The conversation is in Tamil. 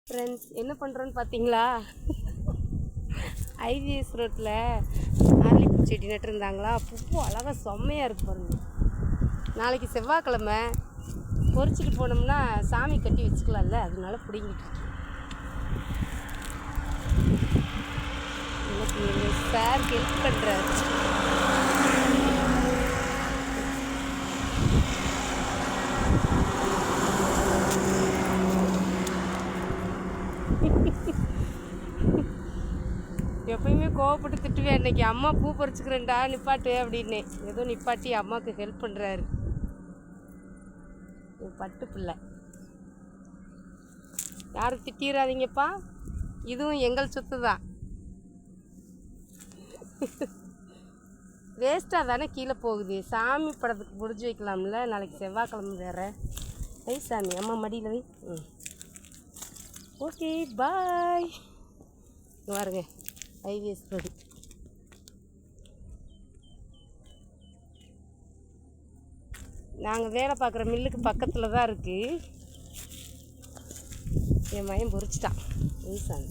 ஃப்ரெண்ட்ஸ் என்ன பண்ணுறோன்னு பார்த்தீங்களா? ஐவிஎஸ் ரோட்டில் அரளிப்பூ செடி நட்டுருந்தாங்களா, பூ அழகாக செம்மையாக இருக்கு பாருங்க. நாளைக்கு செவ்வாய்க்கிழமை பொறிச்சிட்டு போனோம்னா சாமி கட்டி வச்சுக்கலாம்ல, அதனால பிடிங்கிட்டு இருக்கேன். எனக்கு எங்கள் சார் ஹெல்ப் பண்ணுறாரு. எப்பயுமே கோவப்பட்டு திட்டுவேன். இன்னைக்கு அம்மா பூ பறிச்சுக்கிறேன்டா நிப்பாட்டு அப்படின்னு. ஏதோ நிப்பாட்டி அம்மாவுக்கு ஹெல்ப் பண்ணுறாரு. பட்டு பிள்ளை யாரும் திட்டிடாதீங்கப்பா, இதுவும் எங்கள் சொத்து தான். வேஸ்ட்டாக தானே கீழே போகுது. சாமி படத்துக்கு முடிஞ்சு வைக்கலாம்ல, நாளைக்கு செவ்வாய்க்கிழமை வேறு. வை சாமி, அம்மா மடியில் வை. Okay bye. பாருங்க ஐவிஎஸ் ரோடு. நாங்கள் வேலை பார்க்குற மில்லுக்கு பக்கத்தில் தான் இருக்குது. என் மயம் பொறிச்சிட்டான். வை சாமி.